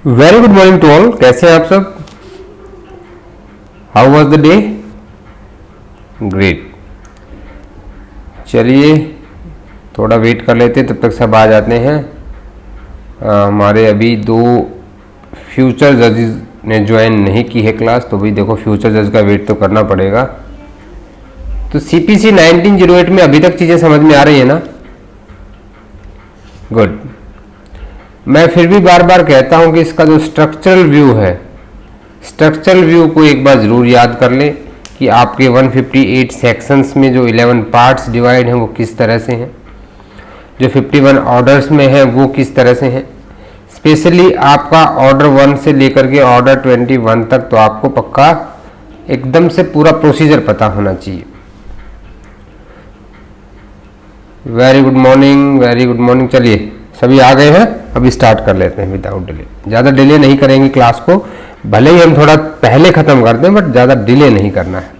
Very good morning to all. कैसे हैं आप सब? How was the day? Great. चलिए थोड़ा वेट कर लेते हैं, तब तक सब आ जाते हैं। हमारे अभी दो फ्यूचर जजेस ने ज्वाइन नहीं की है क्लास, तो भाई देखो फ्यूचर जज का वेट तो करना पड़ेगा। तो सीपीसी 1908 में अभी तक चीज़ें समझ में आ रही है ना? गुड। मैं फिर भी बार बार कहता हूं कि इसका जो स्ट्रक्चरल व्यू है, स्ट्रक्चरल व्यू को एक बार जरूर याद कर लें कि आपके 158 सेक्शंस में जो 11 पार्ट्स डिवाइड हैं वो किस तरह से हैं, जो 51 ऑर्डर्स में हैं वो किस तरह से हैं। स्पेशली आपका ऑर्डर 1 से लेकर के ऑर्डर 21 तक तो आपको पक्का एकदम से पूरा प्रोसीजर पता होना चाहिए। Very good morning, very good morning. चलिए सभी आ गए हैं, अभी स्टार्ट कर लेते हैं विदाउट डिले। ज़्यादा डिले नहीं करेंगे क्लास को, भले ही हम थोड़ा पहले ख़त्म कर दें बट ज़्यादा डिले नहीं करना है।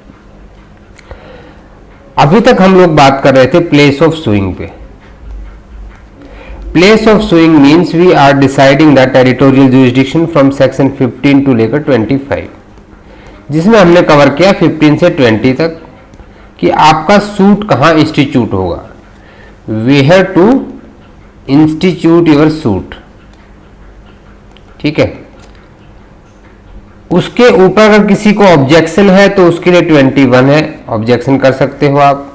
अभी तक हम लोग बात कर रहे थे प्लेस ऑफ सुइंग पे। Place of suing means we are deciding the territorial jurisdiction from section 15 to लेकर 25, जिसमें हमने कवर किया 15 से 20 तक कि आपका सूट कहाँ इंस्टीट्यूट होगा, where to institute your suit. ठीक है, उसके ऊपर अगर किसी को ऑब्जेक्शन है तो उसके लिए 21 है, ऑब्जेक्शन कर सकते हो आप।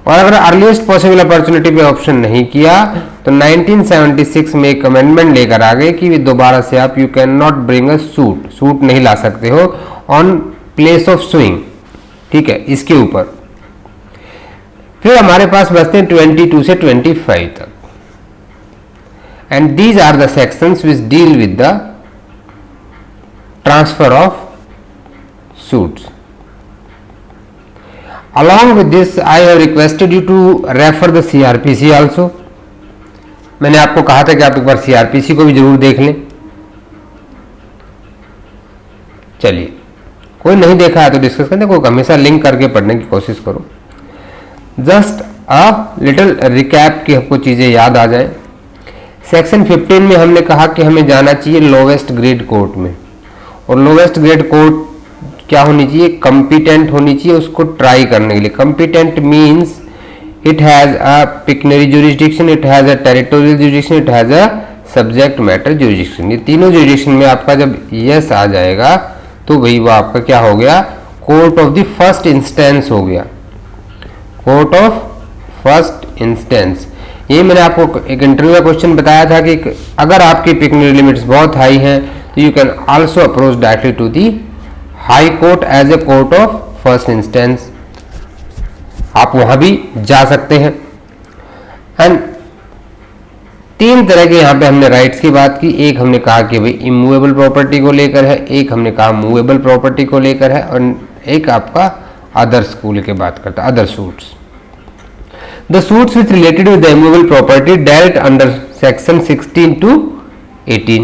और अगर अर्लीस्ट पॉसिबल अपॉर्चुनिटी पे ऑप्शन नहीं किया तो 1976 में एक अमेंडमेंट लेकर आ गए कि दोबारा से आप you can not bring a suit, suit नहीं ला सकते हो ऑन प्लेस ऑफ सुइंग। ठीक है, इसके ऊपर फिर हमारे पास बचते हैं 22 से 25 तक, and these are the sections which deal with the transfer of suits. Along with this, I have requested you to refer the CRPC also. मैंने आपको कहा था कि आप एक बार CRPC को भी जरूर देख लें। चलिए, कोई नहीं देखा है तो डिस्कस करते, कोई हमेशा लिंक करके पढ़ने की कोशिश करो। जस्ट अ लिटिल रिकैप की आपको चीजें याद आ जाए। सेक्शन 15 में हमने कहा कि हमें जाना चाहिए लोवेस्ट ग्रेड कोर्ट में, और लोवेस्ट ग्रेड कोर्ट क्या होनी चाहिए? कॉम्पिटेंट होनी चाहिए उसको ट्राई करने के लिए। Competent means it has a pecuniary jurisdiction, it has a territorial jurisdiction, it has a subject matter jurisdiction. ये तीनों जुरिस्डिक्शन में आपका जब यस आ जाएगा तो भाई वो आपका क्या हो गया? Court of the first instance हो गया, कोर्ट ऑफ फर्स्ट इंस्टेंस। ये मैंने आपको एक इंटरव्यू का क्वेश्चन बताया था कि अगर आपकी पिक्यूनरी लिमिट्स बहुत हाई हैं तो you can also approach directly to the high court as a court of first instance. आप वहां भी जा सकते हैं। एंड तीन तरह के यहाँ पे हमने राइट्स की बात की। एक हमने कहा कि भाई इमूवेबल प्रॉपर्टी को लेकर है, एक हमने कहा मूवेबल प्रॉपर्टी को लेकर है, और एक आपका अदर स्कूल के बात करता है, other suits. The suits which related with the immovable property dealt under section 16 to 18।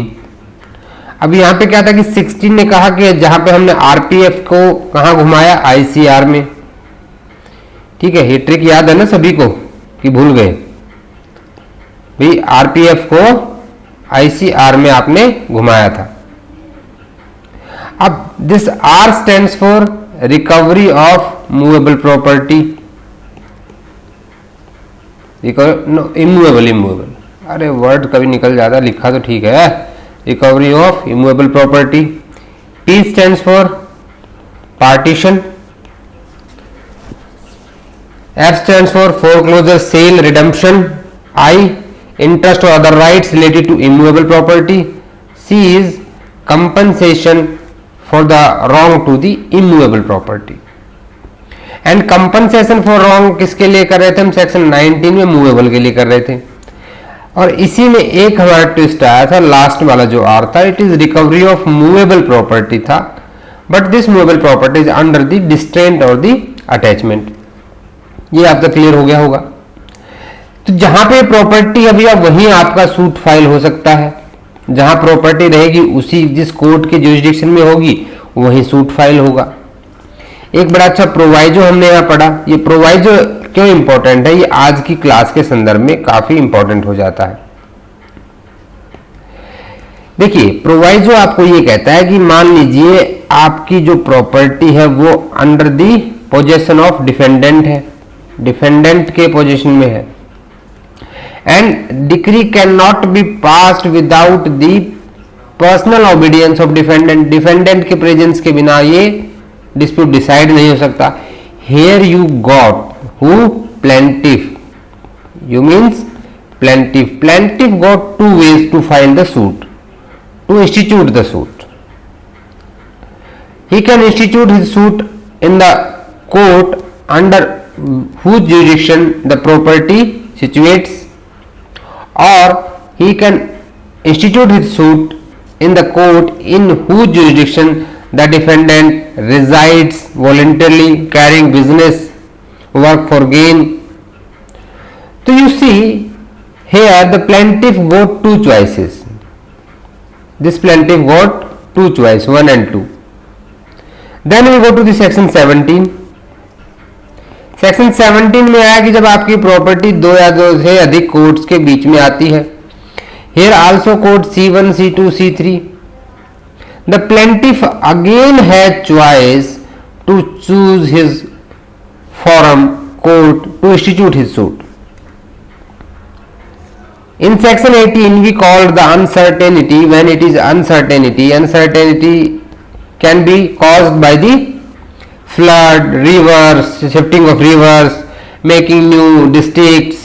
अब यहाँ पे क्या था कि 16 ने कहा कि जहां पे हमने आरपीएफ को कहाँ घुमाया? आईसीआर में। ठीक है, ये ट्रिक याद है ना सभी को कि भूल गए? भाई आरपीएफ को आईसीआर में आपने घुमाया था। अब this R stands for recovery of movable property, immovable, immovable, अरे वर्ड कभी निकल जाता, लिखा तो ठीक है। Recovery of immovable property. P stands for partition, F stands for foreclosure, sale, redemption, I interest और other rights related to immovable property, C is compensation for the wrong to the immovable property. And compensation for wrong किसके लिए कर रहे थे हम? Section 19 में movable के लिए कर रहे थे। और इसी में एक हमारा ट्विस्ट आया था, लास्ट वाला जो आर था, it is recovery of movable property था, but this movable property is under the distraint और द अटैचमेंट। ये आपका क्लियर हो गया होगा। तो जहां पे प्रॉपर्टी अभी अब वहीं आपका सूट फाइल हो सकता है, जहां प्रॉपर्टी रहेगी उसी जिस कोर्ट के जुरिस्डिक्शन में होगी वहीं सूट फाइल होगा। एक बड़ा अच्छा प्रोवाइजो हमने यहाँ पढ़ा। ये प्रोवाइजो क्यों इंपॉर्टेंट है? ये आज की क्लास के संदर्भ में काफी इंपॉर्टेंट हो जाता है। देखिए प्रोवाइजो आपको ये कहता है कि मान लीजिए आपकी जो प्रॉपर्टी है वो under the possession of defendant है, डिफेंडेंट के पोजीशन में है, and decree can not be passed without the personal obedience of defendant, defendant के प्रेजेंस के बिना ये डिस्प्यूट डिसाइड नहीं हो सकता। Here you got who plaintiff, you means plaintiff, plaintiff got to ways to file the suit, to institute the suit. He can institute his suit in the court under whose jurisdiction the property situates, or he can institute his suit in the court in whose jurisdiction the defendant resides voluntarily carrying business work for gain. So you see here the plaintiff got two choices. This plaintiff got two choice, 1 and 2. Then we go to the section 17. Section 17 में आया कि जब आपकी property दो या दो से अधिक कोर्ट्स के बीच में आती है, here also court C1, C2, C3, the plaintiff again had choice to choose his forum court to institute his suit. In section 18 we called the uncertainty. When it is uncertainty, uncertainty can be caused by the flood, rivers, shifting of rivers, making new districts,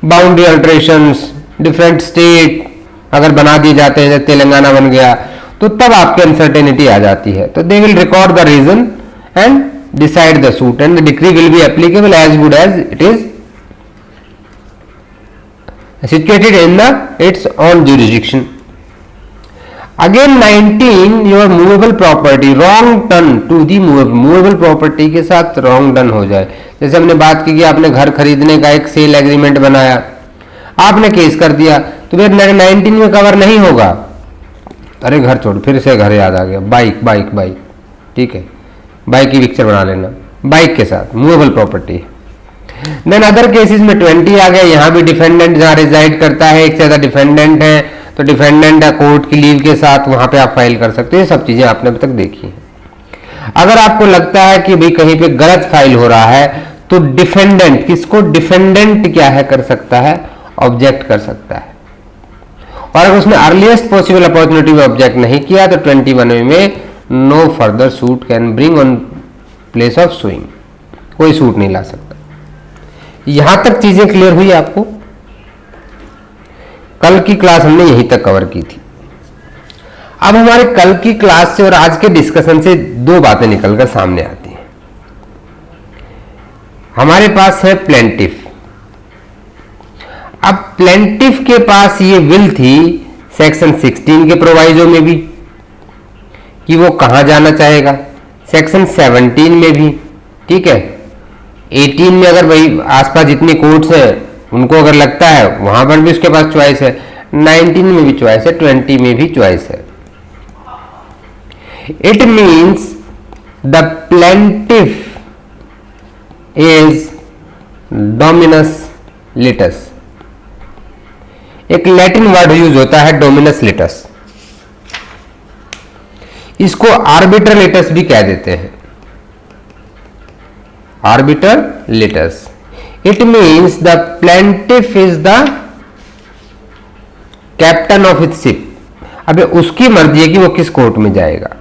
boundary alterations, different state अगर बना दिए जाते हैं, जैसे तेलंगाना बन गया, तो तब आपकी अनसर्टेनिटी आ जाती है। तो they will record the reason and decide the suit and the decree will be applicable as good as it is situated in the its own jurisdiction. Again 19, your movable property, wrong done to the movable property के साथ wrong done हो जाए। जैसे हमने बात की कि आपने घर खरीदने का एक सेल एग्रीमेंट बनाया, आपने केस कर दिया, तो फिर 19 में कवर नहीं होगा। अरे घर छोड़, फिर से घर याद आ गया, बाइक बाइक बाइक, ठीक है, बाइक की पिक्चर बना लेना, बाइक के साथ movable property. Then other cases में 20 आ गया, यहाँ भी डिफेंडेंट जहाँ रिजाइड करता है, एक से ज्यादा डिफेंडेंट है, तो डिफेंडेंट कोर्ट की लीव के साथ वहां पे आप फाइल कर सकते हो। ये सब चीजें आपने अब तक देखी हैं। अगर आपको लगता है कि भाई कहीं पे गलत फाइल हो रहा है, तो डिफेंडेंट, किसको डिफेंडेंट क्या है कर सकता है, ऑब्जेक्ट कर सकता है। और अगर उसने अर्लीस्ट पॉसिबल अपॉर्चुनिटी में ऑब्जेक्ट नहीं किया तो 21 में no further suit can bring on place of suing, कोई सूट नहीं ला सकता। यहां तक चीजें क्लियर हुई आपको? कल की क्लास हमने यहीं तक कवर की थी। अब हमारे कल की क्लास से और आज के डिस्कशन से दो बातें निकलकर सामने आती हैं। हमारे पास है प्लेंटिफ। अब प्लेंटिफ के पास ये विल थी सेक्शन 16 के प्रोवाइजो में भी कि वो कहां जाना चाहेगा, सेक्शन 17 में भी, ठीक है, 18 में अगर भाई आसपास जितनी कोर्ट्स हैं उनको अगर लगता है वहां पर भी उसके पास चॉइस है, 19 में भी चॉइस है, 20 में भी चॉइस है। It means the plaintiff is dominus litis. एक लैटिन वर्ड यूज होता है डोमिनस लिटस, इसको आर्बिटर लिटस भी कह देते हैं, arbiter litis. It means the plaintiff is the captain of its ship. अब उसकी मर्जी है कि वो किस कोर्ट में जाएगा,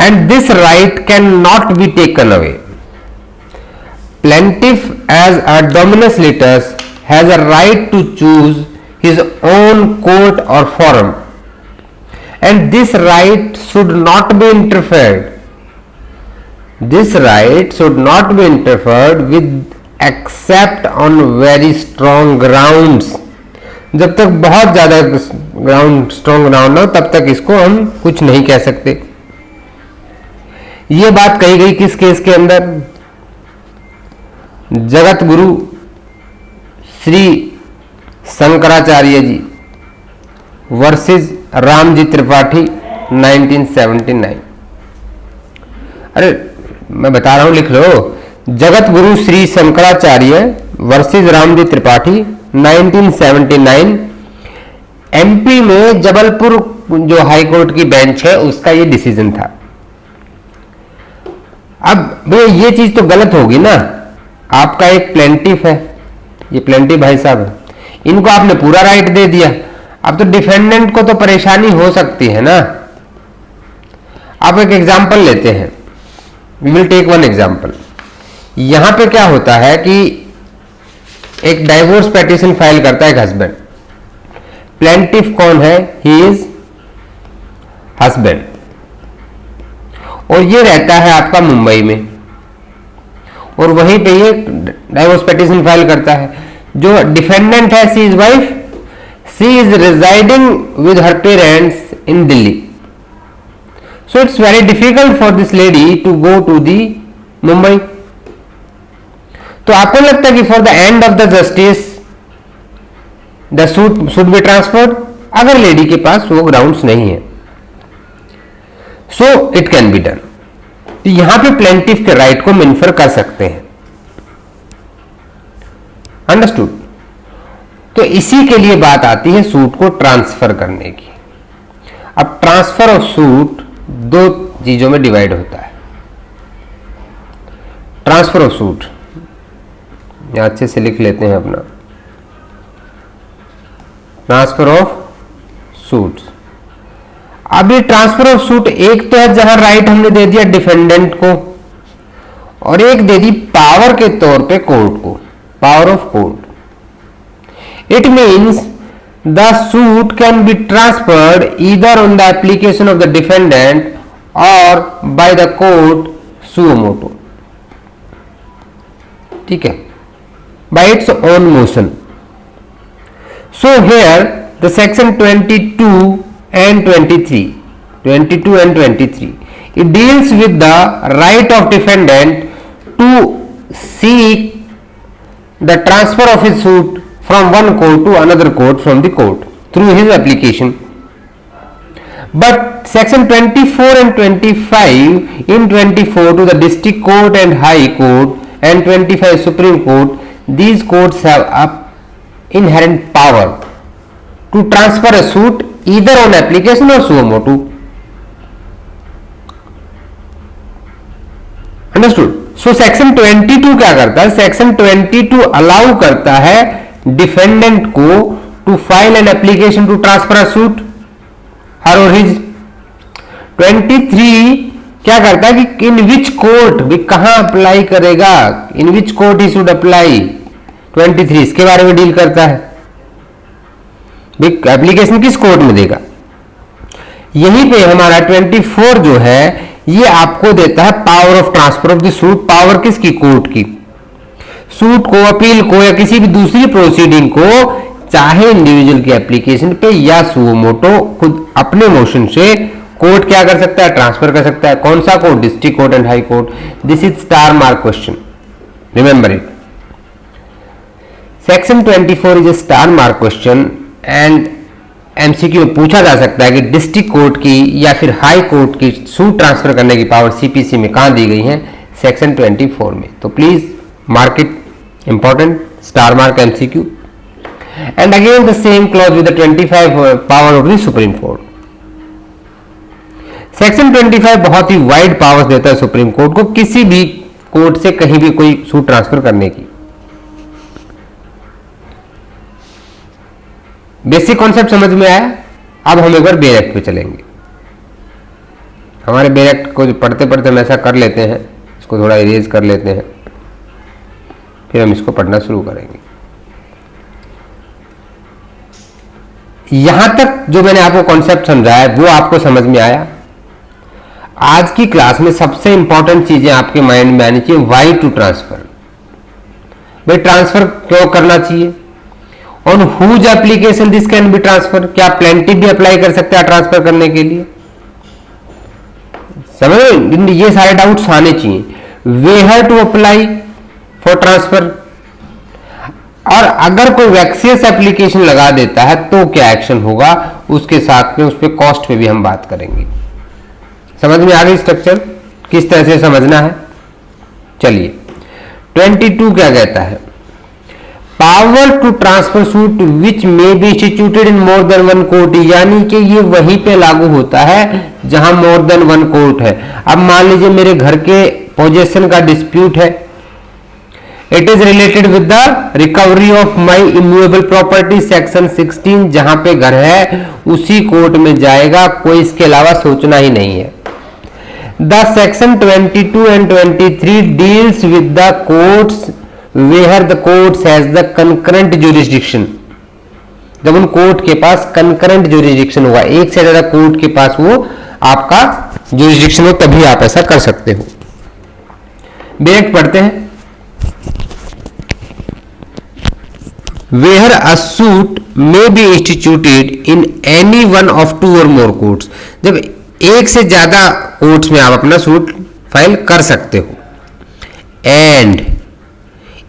and this right can not be taken away. Plaintiff as a dominus litis has a right to choose his own court or forum, and this right should not be interfered. This right should not be interfered with except on very strong grounds. जब तक बहुत ज्यादा ground, strong ground हो तब तक इसको हम कुछ नहीं कह सकते। ये बात कही गई किस केस के अंदर? जगत गुरु श्री शंकराचार्य जी वर्सेस रामजी त्रिपाठी 1979। अरे मैं बता रहा हूं, लिख लो, जगत गुरु श्री शंकराचार्य वर्सेस रामजी त्रिपाठी 1979 एमपी में जबलपुर जो हाई कोर्ट की बेंच है उसका ये डिसीजन था। अब भैया ये चीज तो गलत होगी ना, आपका एक प्लेंटिफ है, ये प्लेंटिफ भाई साहब है, इनको आपने पूरा राइट दे दिया, अब तो डिफेंडेंट को तो परेशानी हो सकती है ना। आप एक एग्जांपल लेते हैं, we will take one example. यहां पे क्या होता है कि एक डाइवोर्स पिटीशन फाइल करता है एक हस्बैंड, प्लेंटिफ कौन है, ही इज हस्बैंड, और ये रहता है आपका मुंबई में, और वहीं पे ये डाइवोर्स पिटीशन फाइल करता है। जो डिफेंडेंट है she is wife, she is residing with her parents in Delhi, so it's very difficult for this lady to go to the Mumbai. तो आपको लगता है कि for the end of the justice the suit should be transferred, अगर lady के पास वो grounds नहीं है, so it can be done. तो यहां पे प्लेंटिफ के राइट को मिनफर कर सकते हैं, अंडरस्टूड। तो इसी के लिए बात आती है सूट को ट्रांसफर करने की। अब ट्रांसफर ऑफ सूट दो चीजों में डिवाइड होता है। ट्रांसफर ऑफ सूट यहां अच्छे से लिख लेते हैं अपना, ट्रांसफर ऑफ सूट। अब ये ट्रांसफर ऑफ सूट एक तो है जहां राइट हमने दे दिया डिफेंडेंट को, और एक दे दी पावर के तौर पे कोर्ट को, power of court. It means the suit can be transferred either on the application of the defendant और by the court suo motu, ठीक है, by its own motion. So here the section 22 and 23, 22 and 23, it deals with the right of defendant to seek the transfer of his suit from one court to another court from the court through his application. But section 24 and 25, in 24 to the district court and high court and 25 supreme court, these courts have a inherent power to transfer a suit either on application or suo motu. Understood? So section 22 क्या करता है, section 22 allow करता है defendant को to file an application to transfer a suit her और his. 23 क्या करता है कि इन विच कोर्ट भी कहां अप्लाई करेगा, in which court he should apply, 23 इसके बारे में डील करता है, एप्लीकेशन किस कोर्ट में देगा। यहीं पे हमारा 24 जो है ये आपको देता है power of transfer of the suit. Power किसकी, कोर्ट की। सूट को, अपील को या किसी भी दूसरी प्रोसीडिंग को, चाहे इंडिविजुअल की एप्लीकेशन पे या सुओ मोटो, खुद अपने मोशन से कोर्ट क्या कर सकता है, ट्रांसफर कर सकता है। कौन सा court, district court and high court. This is star mark question, remember it. Section 24 is a star mark question and MCQ में पूछा जा सकता है कि डिस्ट्रिक्ट कोर्ट की या फिर हाई कोर्ट की सूट ट्रांसफर करने की पावर सीपीसी में कहां दी गई है, सेक्शन 24 में। तो please mark it, important, star mark MCQ. And again the same clause with the 25 power of the supreme court. Section 25 बहुत ही वाइड पावर्स देता है सुप्रीम कोर्ट को किसी भी कोर्ट से कहीं भी कोई सूट ट्रांसफर करने की। बेसिक कॉन्सेप्ट समझ में आया। अब हम एक बार बेयर एक्ट पे चलेंगे। हमारे बेयर एक्ट को जो पढ़ते पढ़ते हम ऐसा कर लेते हैं, इसको थोड़ा इरेज कर लेते हैं, फिर हम इसको पढ़ना शुरू करेंगे। यहां तक जो मैंने आपको कॉन्सेप्ट समझाया वो आपको समझ में आया। आज की क्लास में सबसे इंपॉर्टेंट चीजें आपके माइंड में आनी चाहिए। वाई टू ट्रांसफर, भाई ट्रांसफर क्यों करना चाहिए, on whose application this can be transfer, क्या प्लेंटिफ भी अप्लाई कर सकता है ट्रांसफर करने के लिए। समझ रहे, ये सारे डाउट्स आने चाहिए। Where to apply for transfer, और अगर कोई वैक्सियस एप्लीकेशन लगा देता है तो क्या एक्शन होगा, उसके साथ में उस पर कॉस्ट पे भी हम बात करेंगे। समझ में आ गई स्ट्रक्चर, किस तरह से समझना है। चलिए 22 क्या कहता है, power to transfer suit which may be instituted in more than one court, यानी कि ये वहीं पे लागू होता है जहां मोर देन वन कोर्ट है। अब मान लीजिए मेरे घर के पोजेशन का डिस्प्यूट है, it is related with the recovery of my immovable property section 16, जहां पे घर है उसी कोर्ट में जाएगा, कोई इसके अलावा सोचना ही नहीं है। The section 22 and 23 deals with the courts where the courts has the concurrent jurisdiction, जब उन कोर्ट के पास कंकरेंट ज्यूरिसडिक्शन होगा, एक से ज्यादा कोर्ट के पास वो आपका ज्यूरिसडिक्शन हो, तभी आप ऐसा कर सकते हो। डायरेक्ट पढ़ते हैं। Where a suit may be instituted in any one of two or more courts, जब एक से ज्यादा कोर्ट्स में आप अपना सूट फाइल कर सकते हो। And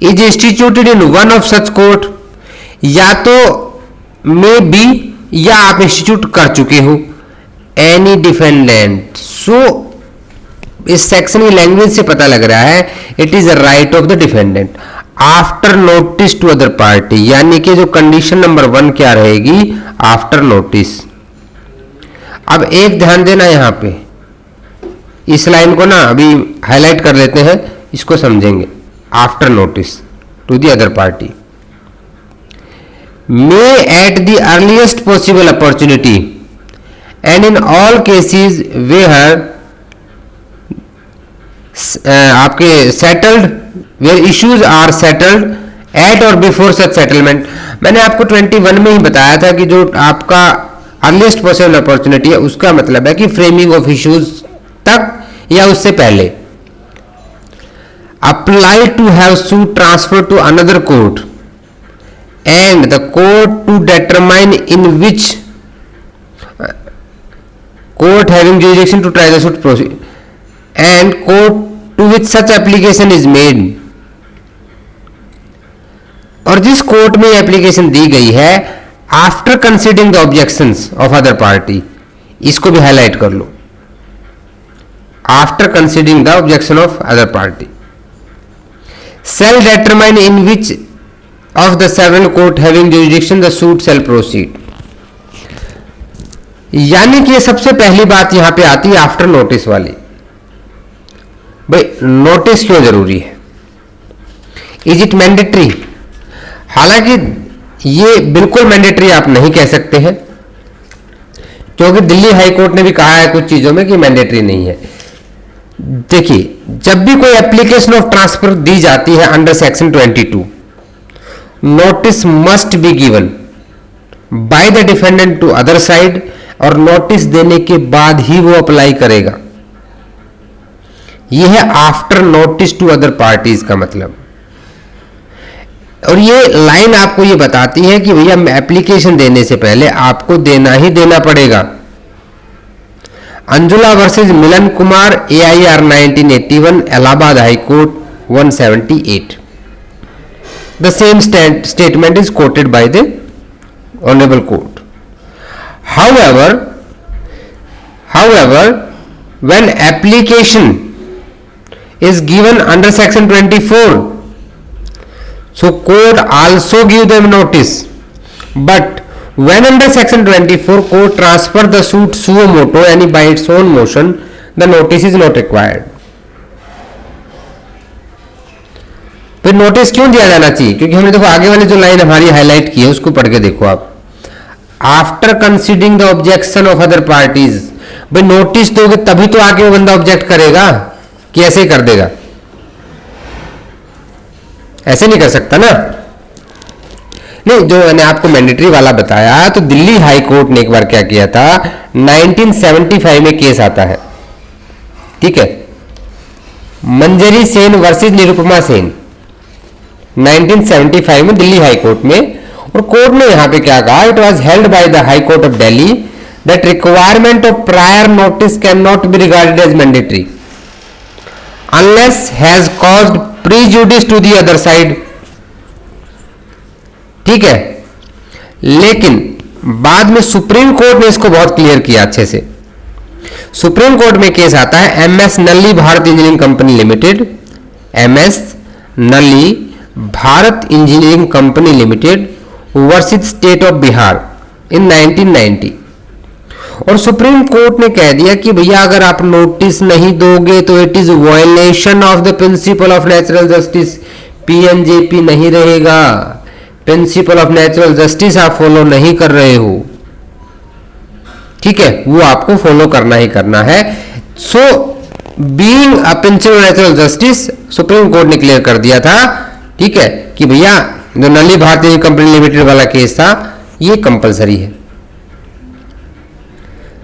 is instituted in one of such court, या तो मे बी या आप इंस्टीट्यूट कर चुके हो। एनी डिफेंडेंट, सो इस सेक्शन की लैंग्वेज से पता लग रहा है it is a right of the defendant after notice to other party, यानी कि जो कंडीशन नंबर 1 क्या रहेगी, आफ्टर नोटिस। अब एक ध्यान देना यहां पे, इस लाइन को ना अभी हाईलाइट कर लेते हैं, इसको समझेंगे। After notice to the other party may at the earliest possible opportunity and in all cases where आपके settled where issues are settled at और बिफोर सच सेटलमेंट। मैंने आपको 21 में ही बताया था कि जो आपका अर्लीस्ट पॉसिबल अपॉर्चुनिटी है उसका मतलब है कि फ्रेमिंग ऑफ इश्यूज तक या उससे पहले। Apply to have suit transfer to another court and the court to determine in which court having jurisdiction to try the suit proceed and court to which such application is made, और जिस court में application दी गई है after considering the objections of other party, इसको भी highlight कर लो। After considering the objection of other party shall determine in which of the several court having jurisdiction the suit shall proceed, यानी कि सबसे पहली बात यहां पे आती है आफ्टर नोटिस वाली। भाई नोटिस क्यों जरूरी है, इज इट मैंडेटरी? हालांकि ये बिल्कुल मैंडेटरी आप नहीं कह सकते हैं, क्योंकि दिल्ली हाई कोर्ट ने भी कहा है कुछ चीजों में कि मैंडेटरी नहीं है। देखिए, जब भी कोई एप्लीकेशन ऑफ ट्रांसफर दी जाती है under section 22, notice must be given by the defendant to other side, और नोटिस देने के बाद ही वो अप्लाई करेगा। यह है after notice to other parties का मतलब। और ये लाइन आपको ये बताती है कि भैया एप्लीकेशन देने से पहले आपको देना ही देना पड़ेगा। Anjula versus Milan Kumar, AIR 1981, Allahabad high court 178। The same statement is coated by the honourable court. However, when application is given under section 24, so court also give them notice, but when under section 24 court transfer the suit suo moto, यानी by its own motion, the notice is not required। फिर notice क्यों दिया जाना चाहिए? क्योंकि हमने देखो आगे वाली जो लाइन हमारी हाईलाइट की है उसको पढ़ के देखो आप। After considering the objection of other parties, भाई नोटिस दोगे तभी तो आगे वो बंदा ऑब्जेक्ट करेगा, कि ऐसे ही कर देगा? ऐसे नहीं कर सकता ना। नहीं, जो मैंने आपको मैंडेटरी वाला बताया, तो दिल्ली हाई कोर्ट ने एक बार क्या किया था, 1975 में केस आता है, ठीक है, मंजरी सेन वर्सेस निरुपमा सेन, 1975 में दिल्ली हाई कोर्ट में। और कोर्ट ने यहां पे क्या कहा, it was held by the high court of Delhi that requirement of prior notice can not be regarded as mandatory unless has caused prejudice to the other side. ठीक है, लेकिन बाद में सुप्रीम कोर्ट ने इसको बहुत क्लियर किया अच्छे से। सुप्रीम कोर्ट में केस आता है MS Nalli Bharat engineering company limited, MS Nalli Bharat engineering company limited versus state of Bihar in 1990। और सुप्रीम कोर्ट ने कह दिया कि भैया अगर आप नोटिस नहीं दोगे तो it is violation of the principle of natural justice, PNJP नहीं रहेगा। प्रिंसिपल ऑफ नेचुरल जस्टिस आप फॉलो नहीं कर रहे हो, ठीक है, वो आपको फॉलो करना ही करना है। So being a principal of natural justice, supreme court ने क्लियर कर दिया था, ठीक है, कि भैया जो नली भारतीय कंपनी लिमिटेड वाला केस था ये कंपलसरी है।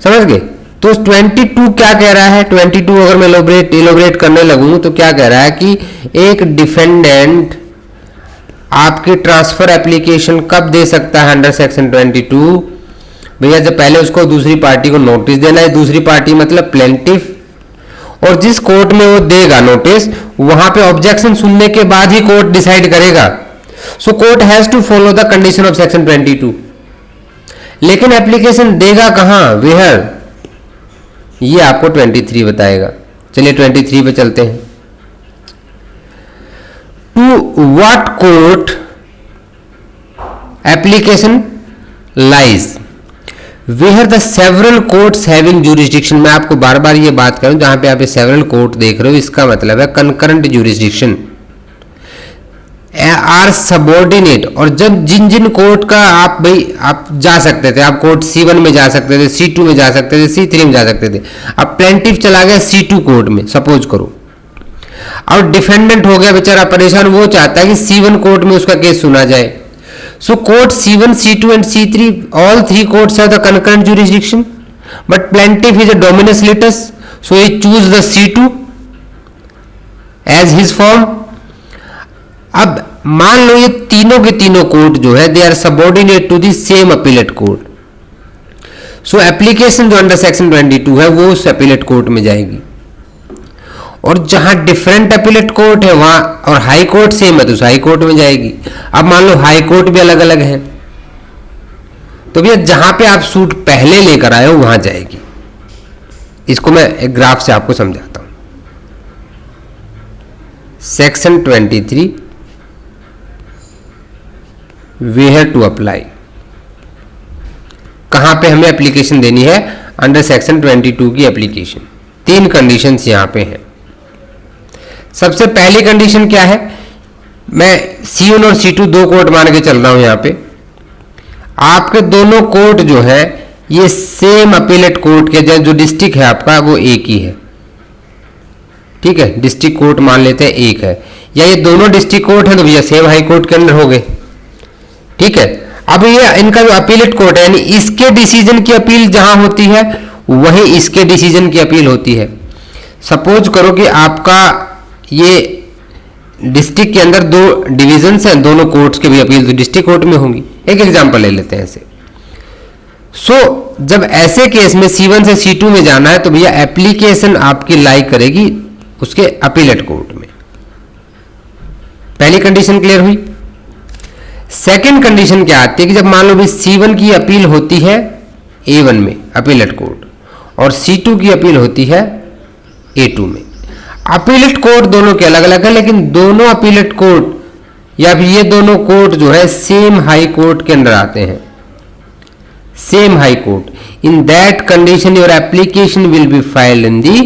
समझ गए? तो 22 क्या कह रहा है? 22 अगर मैं इलोबरेट करने लगूं तो क्या कह रहा है कि एक डिफेंडेंट आपकी ट्रांसफर एप्लीकेशन कब दे सकता है अंडर सेक्शन 22? भैया जब पहले उसको दूसरी पार्टी को नोटिस देना है, दूसरी पार्टी मतलब प्लेंटिफ, और जिस कोर्ट में वो देगा नोटिस वहां पे ऑब्जेक्शन सुनने के बाद ही कोर्ट डिसाइड करेगा। So court has to follow the condition of section 22। लेकिन एप्लीकेशन देगा कहां, वेयर, ये आपको 23 बताएगा। चलिए 23 पे चलते हैं। To what court application lies where the several courts having jurisdiction. मैं आपको बार बार ये बात करूं, जहां पे आप सेवरल कोर्ट देख रहे हो इसका मतलब है कंकरेंट ज्यूरिसडिक्शन आर सबॉर्डिनेट। और जब जिन जिन कोर्ट का आप जा सकते थे, आप कोर्ट C1 में जा सकते थे, C2 में जा सकते थे, C3 में जा सकते थे। अब प्लेंटिफ चला गया C2 कोर्ट में, सपोज करो, और डिफेंडेंट हो गया बेचारा परेशान, वो चाहता है कि C1 कोर्ट में उसका केस सुना जाए। So court C1, C2 and C3 all three courts have the concurrent jurisdiction, but plaintiff is a dominus litis, so he choose the C2 as his forum. अब मान लो ये तीनों के तीनों कोर्ट जो है they are subordinate to the same appellate court, so application जो under section 22 है वो उस अपीलेट कोर्ट में जाएगी। और जहां डिफरेंट अपीलेट कोर्ट है वहां, और हाई कोर्ट सेम है तो उस हाई कोर्ट में जाएगी। अब मान लो हाई कोर्ट भी अलग अलग है तो भैया जहां पे आप सूट पहले लेकर आए हो वहां जाएगी। इसको मैं एक ग्राफ से आपको समझाता हूं। सेक्शन 23 वेयर टू अप्लाई, कहां पे हमें एप्लीकेशन देनी है अंडर सेक्शन 22 की एप्लीकेशन। तीन कंडीशंस यहां पे हैं। सबसे पहली कंडीशन क्या है, मैं C1 और C2 दो कोर्ट मान के चल रहा हूं। यहां पे आपके दोनों कोर्ट जो है ये सेम अपीलेट कोर्ट के, जो डिस्ट्रिक्ट है आपका वो एक ही है, ठीक है, डिस्ट्रिक्ट कोर्ट मान लेते हैं एक है, या ये दोनों डिस्ट्रिक्ट कोर्ट है तो भैया सेम हाई कोर्ट के अंदर हो गए, ठीक है। अब ये इनका जो अपीलेट कोर्ट है यानी इसके डिसीजन की अपील जहां होती है वही इसके डिसीजन की अपील होती है। सपोज करो कि आपका ये डिस्ट्रिक्ट के अंदर दो डिवीजन्स हैं, दोनों कोर्ट्स के भी अपील तो डिस्ट्रिक्ट कोर्ट में होंगी। एक एग्जांपल ले लेते हैं ऐसे। सो जब ऐसे केस में C1 से C2 में जाना है तो भैया एप्लीकेशन आपकी लाई करेगी उसके अपीलेट कोर्ट में। पहली कंडीशन क्लियर हुई। सेकंड कंडीशन क्या आती है कि जब मान लो भी C1 की अपील होती है A1 में अपीलेट कोर्ट और C2 की अपील होती है A2 में। अपीलेट कोर्ट दोनों के अलग अलग है, लेकिन दोनों अपीलेट कोर्ट या फिर ये दोनों कोर्ट जो है सेम हाई कोर्ट के अंदर आते हैं, same high court. In that condition your application will be filed in the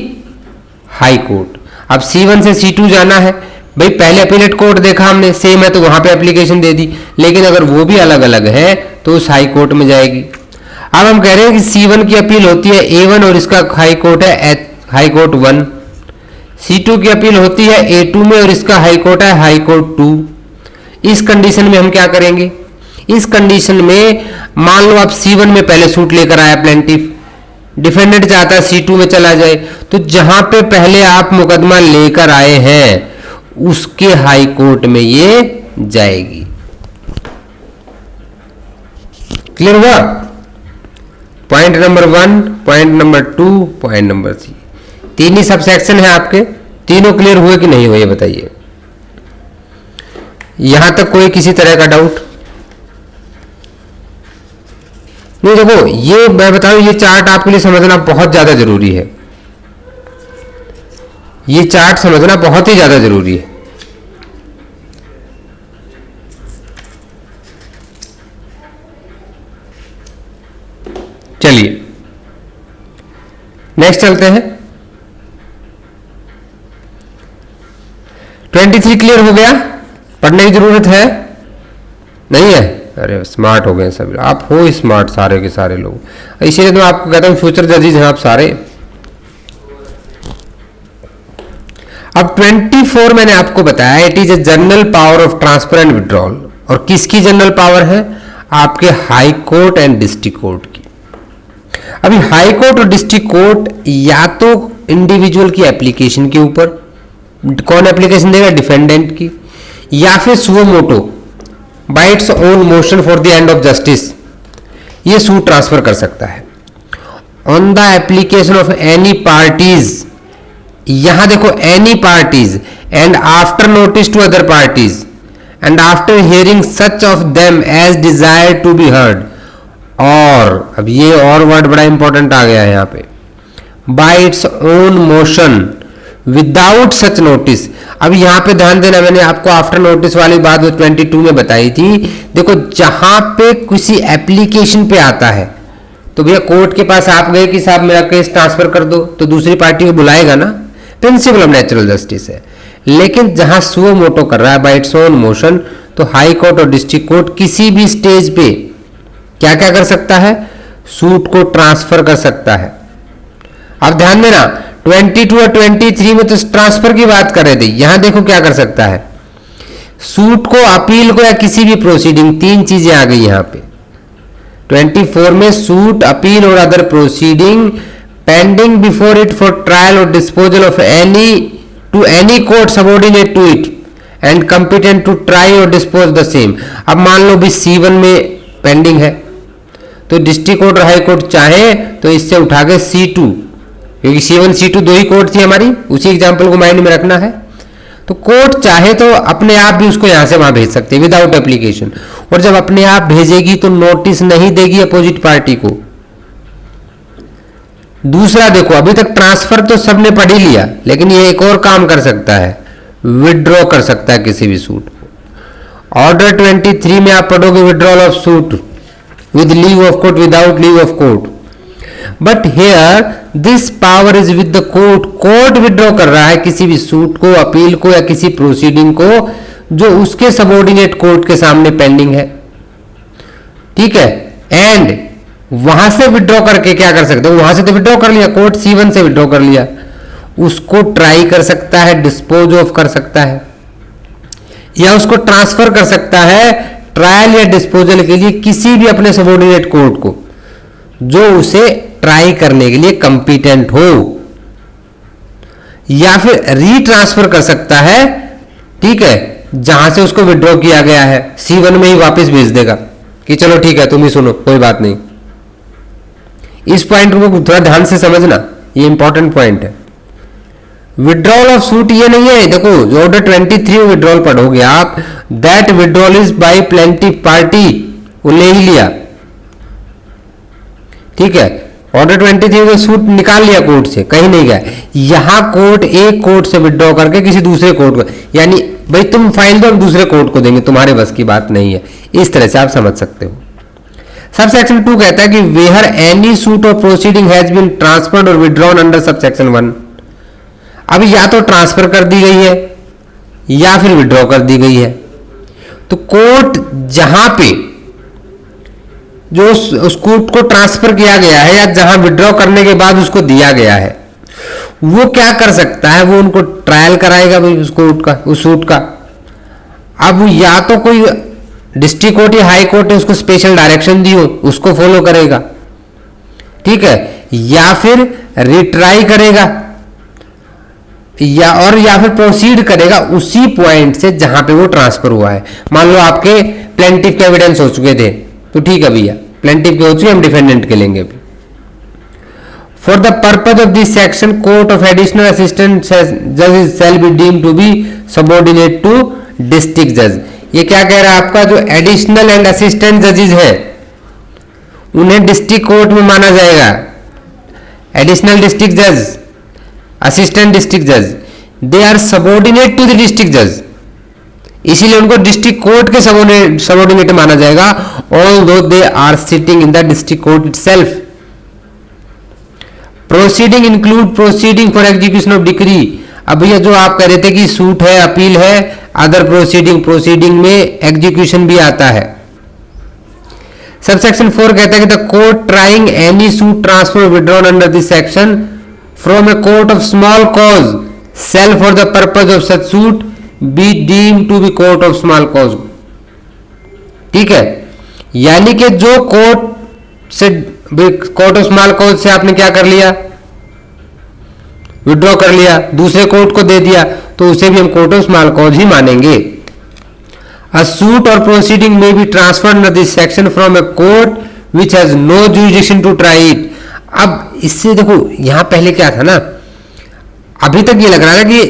high court. अब C1 से C2 जाना है, भाई पहले अपीलेट कोर्ट देखा हमने सेम है तो वहां पे एप्लीकेशन दे दी, लेकिन अगर वो भी अलग अलग है तो उस हाई कोर्ट में जाएगी। अब हम कह रहे हैं कि C1 की अपील होती है A1 और इसका हाई कोर्ट है हाई कोर्ट 1, C2 की अपील होती है A2 में और इसका हाई कोर्ट है हाई कोर्ट 2। इस कंडीशन में हम क्या करेंगे, इस कंडीशन में मान लो आप C1 में पहले सूट लेकर आया प्लेंटिफ, डिफेंडेंट चाहता है C2 में चला जाए, तो जहां पे पहले आप मुकदमा लेकर आए हैं उसके हाई कोर्ट में ये जाएगी। क्लियर हुआ? Point number 1, point number 2, point number 3, तीन ही सबसेक्शन है आपके। तीनों क्लियर हुए कि नहीं हुए ये बताइए। यहां तक कोई किसी तरह का डाउट नहीं? देखो ये मैं बता रहा हूं, ये चार्ट आपके लिए समझना बहुत ज्यादा जरूरी है। ये चार्ट समझना बहुत ही ज्यादा जरूरी है। नेक्स्ट चलते हैं। 23 क्लियर हो गया, पढ़ने की जरूरत है नहीं है? अरे स्मार्ट हो गए सब, आप हो स्मार्ट सारे के सारे लोग, इसीलिए तो आपको कहता हूं फ्यूचर जजेज हैं आप सारे। अब 24 मैंने आपको बताया, it is a general power of transfer and withdrawal. और किसकी जनरल पावर है? आपके high court and district court की। अभी हाई कोर्ट और डिस्ट्रिक्ट कोर्ट या तो इंडिविजुअल की एप्लीकेशन के ऊपर, कौन एप्लीकेशन देगा? डिफेंडेंट की, या फिर suo motu by its own motion for the end of justice, ये सूट ट्रांसफर कर सकता है। On the application of any parties, यहां देखो any parties, and after notice to other parties, and after hearing such of them as desire to be heard. और अब ये और वर्ड बड़ा इंपॉर्टेंट आ गया है यहां पे, bye its own motion without सच नोटिस। अब यहां पे ध्यान देना, मैंने आपको आफ्टर नोटिस वाली बात 22 में बताई थी। देखो जहां पे किसी एप्लीकेशन पे आता है तो भैया कोर्ट के पास आप गए कि साहब मेरा केस ट्रांसफर कर दो, तो दूसरी पार्टी को बुलाएगा ना, प्रिंसिपल ऑफ नेचुरल जस्टिस है। लेकिन जहां सुओ मोटो कर रहा है बाय इट्स ओन मोशन, तो हाई कोर्ट और डिस्ट्रिक्ट कोर्ट किसी भी स्टेज पे क्या क्या कर सकता है? सूट को ट्रांसफर कर सकता है। अब ध्यान देना 22 और 23 में तो ट्रांसफर की बात कर रहे थे, यहां देखो क्या कर सकता है? सूट को, अपील को, या किसी भी प्रोसीडिंग, तीन चीजें आ गई यहां पे। 24 में सूट, अपील और other proceeding pending before it for trial और disposal of any to any court subordinate to it and competent to try और डिस्पोज द सेम। अब मान लो भी C1 में पेंडिंग है, तो डिस्ट्रिक्ट कोर्ट और हाई कोर्ट चाहे तो इससे उठा के C2, क्योंकि C1 C2 दो ही कोर्ट थी हमारी, उसी एग्जाम्पल को माइंड में रखना है। तो कोर्ट चाहे तो अपने आप भी उसको यहां से वहां भेज सकते हैं विदाउट एप्लीकेशन, और जब अपने आप भेजेगी तो नोटिस नहीं देगी अपोजिट पार्टी को। दूसरा देखो, अभी तक ट्रांसफर तो सबने पढ़ ही लिया, लेकिन ये एक और काम कर सकता है, विड्रॉ कर सकता है किसी भी सूट को। ऑर्डर 23 में आप पढ़ोगे withdrawal of suit with leave of court, without leave of court. But here this power is with the court. Court withdraw कर रहा है किसी भी सूट को, अपील को, या किसी प्रोसीडिंग को जो उसके सबऑर्डिनेट कोर्ट के सामने पेंडिंग है, ठीक है। एंड वहां से विड्रॉ करके क्या कर सकते हो? वहां से तो विड्रॉ कर लिया, कोर्ट C1 से विड्रॉ कर लिया, उसको ट्राई कर सकता है, डिस्पोज ऑफ कर सकता है, या उसको ट्रांसफर कर सकता है ट्रायल या डिस्पोजल के लिए किसी भी अपने सबऑर्डिनेट कोर्ट को जो उसे ट्राई करने के लिए कंपिटेंट हो, या फिर रीट्रांसफर कर सकता है, ठीक है, जहां से उसको विड्रॉ किया गया है C1 में ही वापस भेज देगा कि चलो ठीक है तुम ही सुनो, कोई बात नहीं। इस पॉइंट को थोड़ा ध्यान से समझना, ये इंपॉर्टेंट पॉइंट है। विड्रॉल ऑफ सूट ये नहीं है, देखो जो ऑर्डर 23 में विड्रॉल पढ़ोगे आप, that withdrawal is by plaintiff party, वो ले ही लिया, ठीक है। ऑर्डर 23 में सूट निकाल लिया कोर्ट से, कहीं नहीं गया। यहां कोर्ट एक कोर्ट से विड्रॉ करके किसी दूसरे कोर्ट को, यानी भाई तुम फाइल दो हम दूसरे कोर्ट को देंगे, तुम्हारे बस की बात नहीं है, इस तरह से आप समझ सकते हो। सबसेक्शन 2 कहता है कि वेयर एनी सूट और प्रोसीडिंग हैज बीन ट्रांसफर्ड और विड्रॉन अंडर सबसेक्शन 1। अब या तो ट्रांसफर कर दी गई है या फिर विड्रॉ कर दी गई है, तो कोर्ट जहां पे जो उस कोर्ट को ट्रांसफर किया गया है या जहां विड्रॉ करने के बाद उसको दिया गया है, वो क्या कर सकता है? वो उनको ट्रायल कराएगा भाई उस कोर्ट का, उस सूट का। अब या तो कोई डिस्ट्रिक्ट कोर्ट या हाई कोर्ट ने उसको स्पेशल डायरेक्शन दी हो, उसको फॉलो करेगा, ठीक है, या फिर रिट्राई करेगा, या फिर प्रोसीड करेगा उसी पॉइंट से जहां पे वो ट्रांसफर हुआ है। मान लो आपके प्लेंटिव के एविडेंस हो चुके थे, तो ठीक है भैया प्लेंटिव के हो चुके, हम डिफेंडेंट के लेंगे अभी। For the purpose of this section court of additional assistant जज shall be deemed to be subordinate to district जज। ये क्या कह रहा है आपका, जो एडिशनल एंड असिस्टेंट जजेस है उन्हें डिस्ट्रिक्ट कोर्ट में माना जाएगा। एडिशनल डिस्ट्रिक्ट जज, असिस्टेंट डिस्ट्रिक्ट जज, they are subordinate to the district जज, इसीलिए उनको डिस्ट्रिक्ट कोर्ट के सबऑर्डिनेट माना जाएगा, although they are sitting in the district court itself. Proceeding include proceeding for execution of decree. अब भैया जो आप कह रहे थे कि सूट है, अपील है, अदर प्रोसीडिंग, प्रोसीडिंग में एग्जीक्यूशन भी आता है। सबसेक्शन 4 कहता है कि the court trying any suit transfer withdrawn under this section from a court of small cause shall for the purpose of such suit be deem to be court of small cause. ठीक है, यानी कि जो court से, court of small cause से आपने क्या कर लिया, विड्रॉ कर लिया, दूसरे कोर्ट को दे दिया, तो उसे भी हम court of small cause he मानेंगे। A suit or proceeding may be transferred under this section from a court which has no jurisdiction to try it। अब इससे देखो यहां पहले क्या था ना, अभी तक ये लग रहा था कि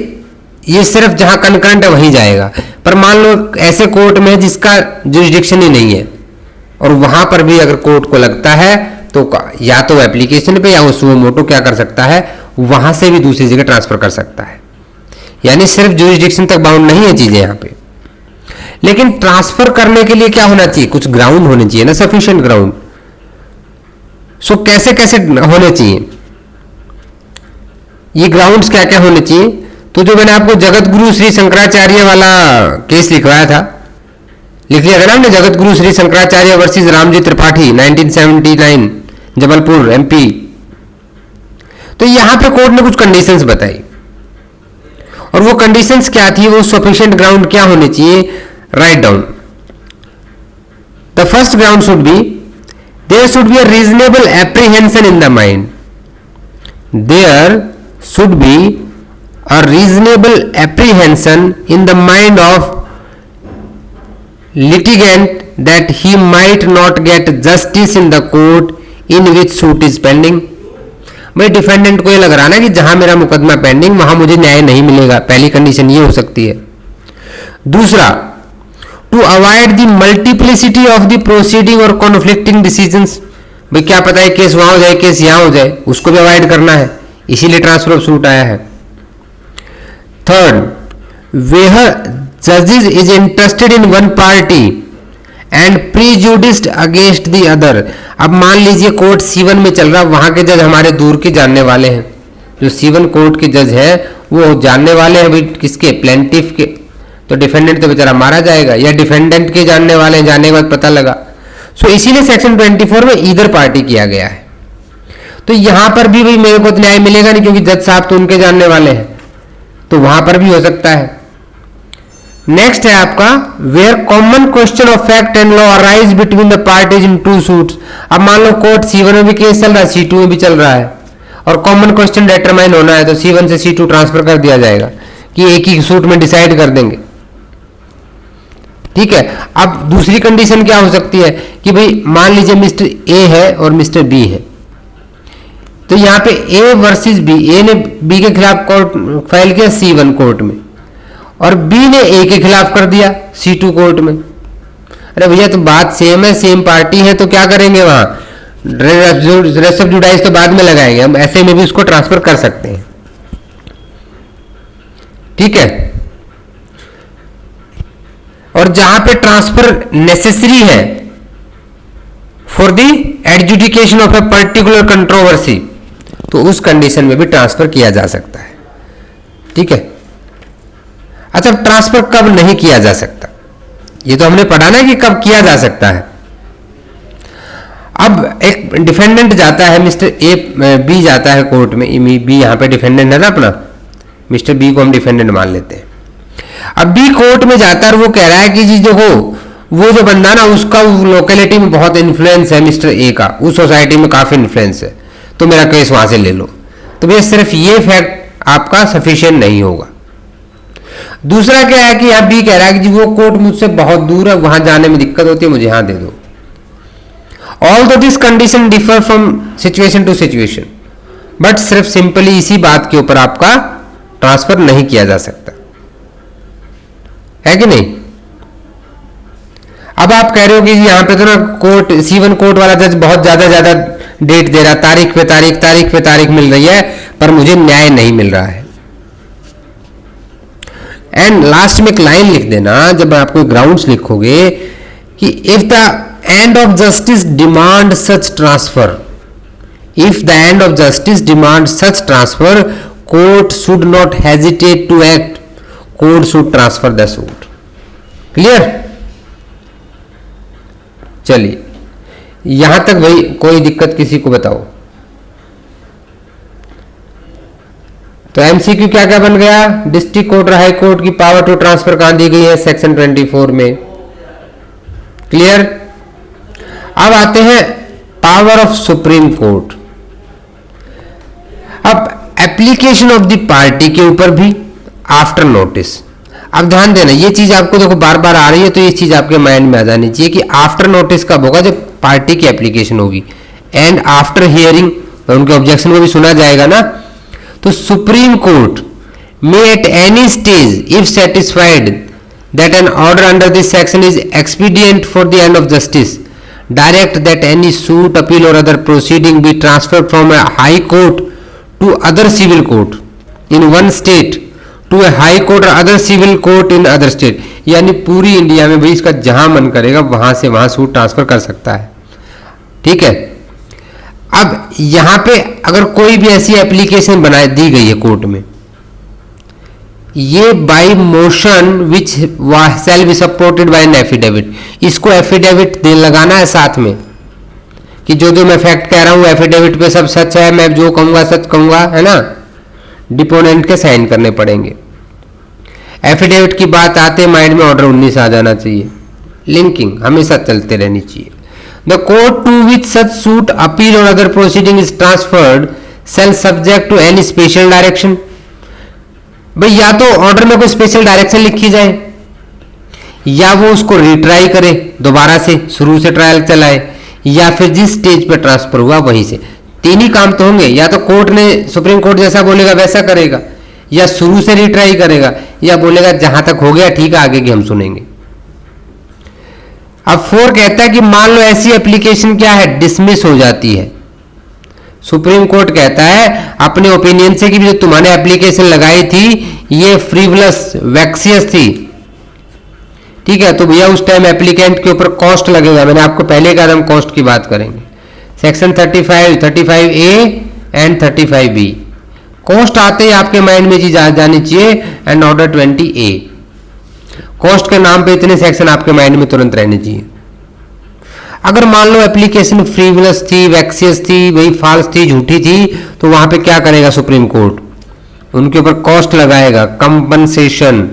ये सिर्फ जहां कंकरेंट है वहीं जाएगा, पर मान लो ऐसे कोर्ट में जिसका जुरिस्डिक्शन ही नहीं है और वहां पर भी अगर कोर्ट को लगता है तो या तो एप्लीकेशन पे या वो सुओ मोटो क्या कर सकता है, वहां से भी दूसरी जगह ट्रांसफर कर सकता है। यानी सिर्फ जुरिस्डिक्शन तक बाउंड नहीं है चीजें यहां पे। लेकिन ट्रांसफर करने के लिए क्या होना चाहिए, कुछ ग्राउंड होने चाहिए ना, सफिशिएंट ग्राउंड। सो कैसे कैसे होने चाहिए, ये ग्राउंड्स क्या क्या होने चाहिए। तो जो मैंने आपको जगत गुरु श्री शंकराचार्य वाला केस लिखवाया था, लिख लिया था ना हमने, जगत गुरु श्री शंकराचार्य वर्सेस रामजी त्रिपाठी 1979 जबलपुर एमपी। तो यहां पे कोर्ट ने कुछ कंडीशंस बताई और वो कंडीशंस क्या थी, वो सफिशिएंट ग्राउंड क्या होने चाहिए। Write down. The first ground should be there should be a reasonable apprehension in the mind. There should be a reasonable apprehension in the mind of litigant that he might not get justice in the court in which suit is pending. भाई defendant को ये लग रहा ना कि जहां मेरा मुकदमा पेंडिंग वहां मुझे न्याय नहीं मिलेगा, पहली कंडीशन ये हो सकती है। दूसरा, to avoid the multiplicity of the proceeding और कॉन्फ्लिक्टिंग डिसीजंस। भाई क्या पता है केस वहां हो जाए, केस यहां हो जाए, उसको भी अवॉइड करना है, इसीलिए ट्रांसफर ऑफ सूट आया है। थर्ड, वेयर जजेस is interested in one party and prejudiced against the other. अब मान लीजिए कोर्ट C1 में चल रहा, वहां के जज हमारे दूर के जानने वाले हैं, जो C1 कोर्ट के जज है वो जानने वाले हैं भाई किसके, प्लेंटिफ के, तो डिफेंडेंट तो बेचारा मारा जाएगा, या डिफेंडेंट के जानने वाले हैं, जानने के बाद पता लगा। सो इसीलिए सेक्शन 24 में ईदर पार्टी किया गया है। तो यहां पर भी भाई मेरे को न्याय मिलेगा नहीं क्योंकि जज साहब तो उनके जानने वाले हैं, तो वहां पर भी हो सकता है। नेक्स्ट है आपका where common question of fact and law arise between the parties in two suits. अब मान लो कोर्ट C1 में भी केस चल रहा है, C2 में भी चल रहा है और कॉमन क्वेश्चन डिटरमाइन होना है, तो C1 से C2 ट्रांसफर कर दिया जाएगा कि एक ही सूट में डिसाइड कर देंगे। ठीक है, अब दूसरी कंडीशन क्या हो सकती है कि भाई मान लीजिए मिस्टर ए है और मिस्टर बी है, तो यहां पे ए वर्सेस बी, ए ने बी के खिलाफ कोर्ट फाइल किया C1 कोर्ट में और बी ने ए के खिलाफ कर दिया C2 कोर्ट में। अरे भैया तो बात सेम है, सेम पार्टी है, तो क्या करेंगे वहां, रेस्ट ऑफ जुडाइज तो बाद में लगाएंगे, हम ऐसे में भी उसको ट्रांसफर कर सकते हैं। ठीक है, और जहां पे ट्रांसफर नेसेसरी है for the adjudication of a particular controversy, तो उस कंडीशन में भी ट्रांसफर किया जा सकता है। ठीक है, अच्छा ट्रांसफर कब नहीं किया जा सकता, ये तो हमने पढ़ा ना कि कब किया जा सकता है। अब एक डिफेंडेंट जाता है, मिस्टर ए बी जाता है कोर्ट में, बी यहां पे डिफेंडेंट है ना अपना, मिस्टर बी को हम डिफेंडेंट मान लेते हैं। अब बी कोर्ट में जाता है और वो कह रहा है कि जी देखो वो जो बंदा ना उसका लोकेलिटी में बहुत इन्फ्लुएंस है मिस्टर ए का, उस सोसाइटी में काफी इन्फ्लुएंस है, तो मेरा केस वहां से ले लो। तो भैया सिर्फ ये फैक्ट आपका सफिशिएंट नहीं होगा। दूसरा क्या है कि यहाँ बी कह रहा है कि जी वो कोर्ट मुझसे बहुत दूर है, वहां जाने में दिक्कत होती है, मुझे यहां दे दो। Although this condition differ from situation to situation, but सिर्फ सिंपली इसी बात के ऊपर आपका ट्रांसफर नहीं किया जा सकता है कि नहीं। अब आप कह रहे हो कि यहां पे तो ना कोर्ट C1 कोर्ट वाला जज बहुत ज्यादा डेट दे रहा, तारीख पे तारीख मिल रही है, पर मुझे न्याय नहीं मिल रहा है। एंड लास्ट में एक लाइन लिख देना जब आप कोई ग्राउंड्स लिखोगे कि if the end of justice demand such transfer, if the end of justice demand such transfer, court should not hesitate to act, court should transfer the suit. Clear? चलिए यहां तक भाई कोई दिक्कत किसी को बताओ। तो एमसीक्यू क्या क्या बन गया? डिस्ट्रिक्ट कोर्ट और हाई कोर्ट की पावर टू ट्रांसफर कहां दी गई है? सेक्शन 24 में। क्लियर? अब आते हैं पावर ऑफ सुप्रीम कोर्ट। अब एप्लीकेशन ऑफ द पार्टी के ऊपर भी आफ्टर नोटिस। अब ध्यान देना, ये चीज आपको देखो बार बार आ रही है, तो ये चीज आपके माइंड में आ जानी चाहिए कि आफ्टर नोटिस कब होगा? जब पार्टी की एप्लीकेशन होगी। एंड आफ्टर हियरिंग, उनके ऑब्जेक्शन को भी सुना जाएगा ना। तो supreme court may at any stage if satisfied that an order under this section is expedient for the end of justice, direct that any suit, appeal और other proceeding be transferred from a high court to other civil court in one state to a high court और other civil court in other state. यानी पूरी India में भाई इसका जहां मन करेगा वहां से वहां सूट ट्रांसफर कर सकता है। ठीक है? अब यहां पे अगर कोई भी ऐसी एप्लीकेशन बना दी गई है कोर्ट में, ये bye motion which shall be supported by an affidavit, इसको एफिडेविट दे लगाना है साथ में कि जो जो मैं फैक्ट कह रहा हूं एफिडेविट पे सब सच है, मैं जो कहूंगा सच कहूंगा, है ना। डिपोनेंट के साइन करने पड़ेंगे। एफिडेविट की बात आते माइंड में ऑर्डर 19 आ जाना चाहिए। लिंकिंग हमेशा चलते रहनी चाहिए। The court to which such suit, appeal और other proceeding is transferred shall subject to any special direction. भाई या तो ऑर्डर में कोई स्पेशल डायरेक्शन लिखी जाए, या वो उसको रिट्राई करे, दोबारा से शुरू से ट्रायल चलाए, या फिर जिस स्टेज पे ट्रांसफर हुआ वहीं से। तीन ही काम तो होंगे, या तो कोर्ट ने सुप्रीम कोर्ट जैसा बोलेगा वैसा करेगा, या शुरू से रिट्राई करेगा, या बोलेगा जहां तक हो गया ठीक है आगे की हम सुनेंगे। अब 4 कहता है कि मान लो ऐसी एप्लीकेशन क्या है, डिसमिस हो जाती है। सुप्रीम कोर्ट कहता है अपने ओपिनियन से कि जो तुम्हारे एप्लीकेशन लगाई थी ये फ्रीवलस वैक्सियस थी। ठीक है? तो भैया उस टाइम एप्लीकेंट के ऊपर कॉस्ट लगेगा। मैंने आपको पहले कहा था हम कॉस्ट की बात करेंगे। Section 35, 35A and 35B। Cost आते ही आपके माइंड में चीज आ जानी चाहिए एंड ऑर्डर 20A। कॉस्ट के नाम पे इतने सेक्शन आपके माइंड में तुरंत रहने चाहिए। अगर मान लो एप्लीकेशन फ्रीवलस थी, वैक्सियस थी, वही फॉल्स थी, झूठी थी, तो वहां पे क्या करेगा सुप्रीम कोर्ट? उनके ऊपर कॉस्ट लगाएगा, compensation.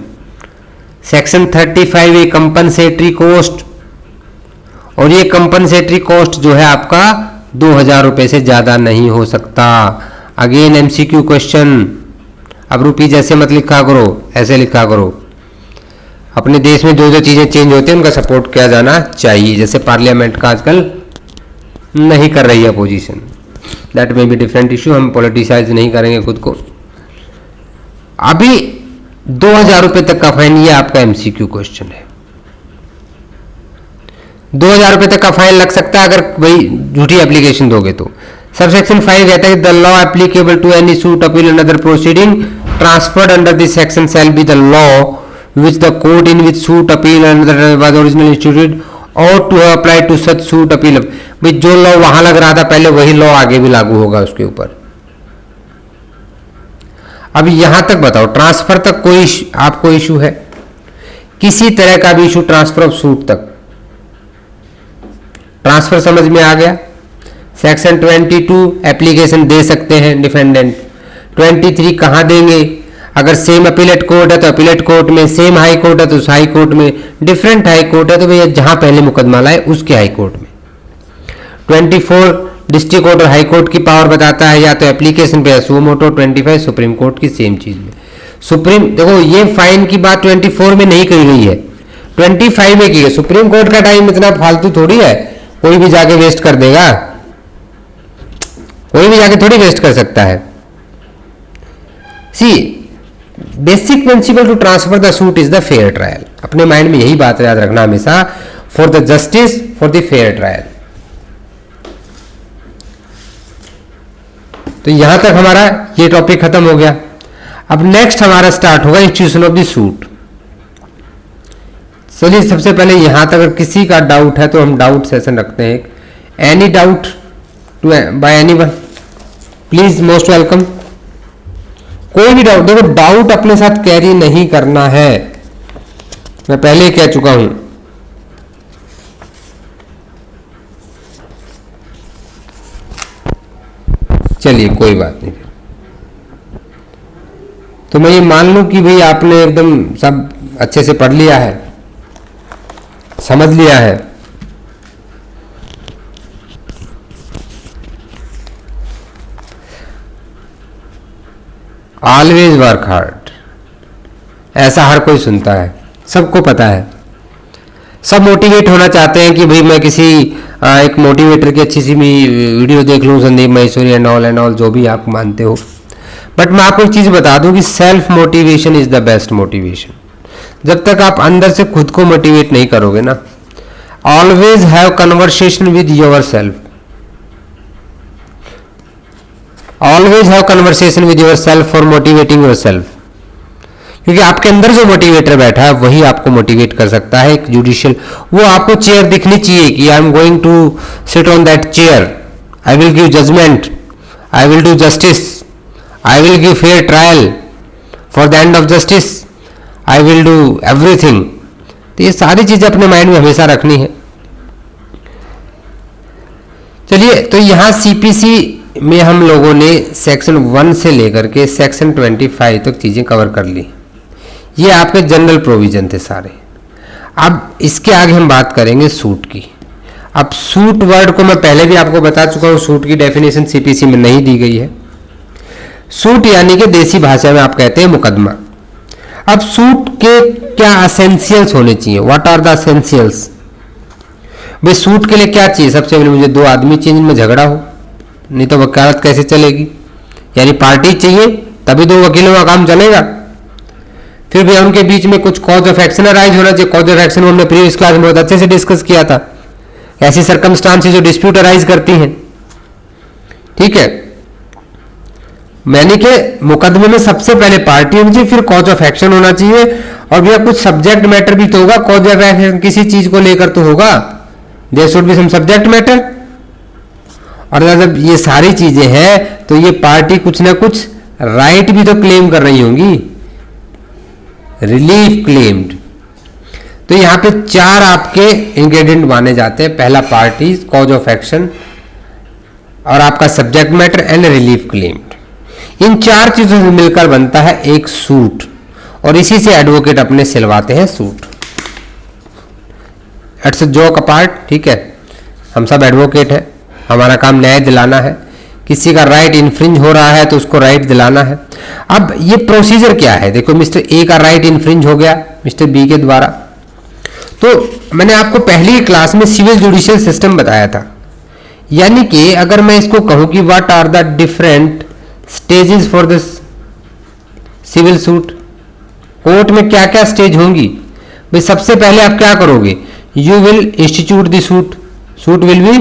Section 35A compensatory cost, और ये कंपनसेटरी कॉस्ट जो है आपका 2000 रुपए से ज्यादा नहीं हो सकता। Again MCQ question. अब रुपी जैसे मत लिखा करो, ऐसे लिखा करो। अपने देश में जो जो चीजें चेंज होती हैं उनका सपोर्ट किया जाना चाहिए। जैसे पार्लियामेंट का आजकल नहीं कर रही है position, that may be different issue, हम पॉलिटिसाइज नहीं करेंगे खुद को। अभी 2000 रुपए तक का फाइन, ये आपका एमसीक्यू क्वेश्चन है। 2000 रुपए तक का फाइन लग सकता है अगर वही झूठी एप्लीकेशन दोगे तो। सबसेक्शन 5 कहता है the law applicable to any suit, appeal and other proceeding transferred under this section shall be the law which the court in which suit appeal and was originally instituted or to have applied to such suit appeal। भाई जो law वहां लग रहा था पहले वही law आगे भी लागू होगा उसके ऊपर। अब यहां तक बताओ ट्रांसफर तक कोई आपको इशू है? किसी तरह का भी इशू ट्रांसफर ऑफ सूट तक? ट्रांसफर समझ में आ गया? सेक्शन 22 एप्लीकेशन दे सकते हैं डिफेंडेंट। 23 कहां देंगे? अगर सेम अपीलेट कोर्ट है तो अपीलेट कोर्ट में, सेम हाई कोर्ट है तो उस हाई कोर्ट में, डिफरेंट हाई कोर्ट है तो भैया जहां पहले मुकदमा लाए उसके हाई कोर्ट में। 24 डिस्ट्रिक्ट कोर्ट और हाई कोर्ट की पावर बताता है, या तो एप्लीकेशन पे सो मोटो। 25 सुप्रीम कोर्ट की सेम चीज में। सुप्रीम देखो ये फाइन की बात 24 में नहीं कही गई है, 25 में की है। सुप्रीम कोर्ट का टाइम इतना फालतू थोड़ी है, कोई भी जाके वेस्ट कर देगा, कोई भी जाके थोड़ी वेस्ट कर सकता है। See basic principle to transfer the suit is the fair trial. अपने माइंड में यही बात याद रखना हमेशा, for the justice, for the fair trial. तो यहां तक हमारा ये टॉपिक खत्म हो गया। अब नेक्स्ट हमारा स्टार्ट होगा इंस्टीट्यूशन ऑफ द सूट। चलिए सबसे पहले यहां तक अगर किसी का डाउट है तो हम डाउट सेशन रखते हैं। Any doubt to by anyone? Please most welcome. कोई भी डाउट, देखो डाउट अपने साथ कैरी नहीं करना है, मैं पहले ही कह चुका हूं। चलिए कोई बात नहीं, तो मैं ये मान लूं कि भाई आपने एकदम सब अच्छे से पढ़ लिया है, समझ लिया है। ऑलवेज वर्क हार्ड, ऐसा हर कोई सुनता है, सबको पता है। सब मोटिवेट होना चाहते हैं कि भाई मैं किसी एक मोटिवेटर की अच्छी सी वीडियो देख लूं, संदीप माहेश्वरी एंड ऑल जो भी आप मानते हो। बट मैं आपको एक चीज बता दूं कि self motivation is the best motivation. जब तक आप अंदर से खुद को मोटिवेट नहीं करोगे ना, always have conversation with your self, always have conversation with your self for motivating your self. क्योंकि आपके अंदर जो मोटिवेटर बैठा है वही आपको मोटिवेट कर सकता है। एक जुडिशियल, वो आपको चेयर दिखनी चाहिए कि I am going to sit on that chair, I will give judgement, I will do justice, I will give fair trial for the end of justice, I will do everything. तो ये सारी चीजें अपने mind में हमेशा रखनी है। चलिए, तो यहां सीपीसी में हम लोगों ने सेक्शन 1 से लेकर के सेक्शन 25 तक चीजें कवर कर ली। ये आपके जनरल प्रोविजन थे सारे। अब इसके आगे हम बात करेंगे सूट की। अब सूट वर्ड को मैं पहले भी आपको बता चुका हूं, सूट की डेफिनेशन सीपीसी में नहीं दी गई है। सूट यानी कि देसी भाषा में आप कहते हैं मुकदमा। अब सूट के क्या एसेंशियल्स होने चाहिए, व्हाट आर द एसेंशियल्स? भाई सूट के लिए क्या चाहिए? सबसे पहले मुझे 2 आदमी चाहिए जिनमें झगड़ा हो, नहीं तो वकालत कैसे चलेगी? यानी पार्टी चाहिए तभी 2 वकीलों का काम चलेगा। फिर भी उनके बीच में कुछ कॉज ऑफ एक्शन अराइज होना चाहिए। कॉज ऑफ एक्शन हमने प्रीवियस क्लास में बहुत अच्छे से डिस्कस किया था। ऐसी सर्कमस्टांसेस जो डिस्प्यूट अराइज करती हैं, ठीक है। मैंने के मुकदमे में सबसे पहले पार्टी होनी चाहिए, फिर कॉज ऑफ एक्शन होना चाहिए, और भैया कुछ सब्जेक्ट मैटर भी तो होगा। कॉज ऑफ एक्शन किसी चीज को लेकर तो होगा, there should be some subject matter. और जब ये सारी चीजें हैं तो ये पार्टी कुछ ना कुछ राइट भी तो क्लेम कर रही होंगी, रिलीफ क्लेम्ड। तो यहां पे 4 आपके इंग्रेडिएंट माने जाते हैं। पहला पार्टी, कॉज ऑफ एक्शन, और आपका subject matter and relief claimed. इन 4 चीजों से मिलकर बनता है एक सूट, और इसी से एडवोकेट अपने सिलवाते हैं suit. It's a joke apart, ठीक है। हम सब एडवोकेट है, हमारा काम न्याय दिलाना है। किसी का राइट इन्फ्रिंज हो रहा है तो उसको राइट दिलाना है। अब ये प्रोसीजर क्या है? देखो, मिस्टर ए का राइट इन्फ्रिंज हो गया मिस्टर बी के द्वारा, तो मैंने आपको पहली क्लास में सिविल जुडिशियल सिस्टम बताया था। यानी कि अगर मैं इसको कहूं कि what are the different stages for this civil suit, court में क्या क्या स्टेज होंगी? भाई सबसे पहले आप क्या करोगे? You will institute the suit, suit will be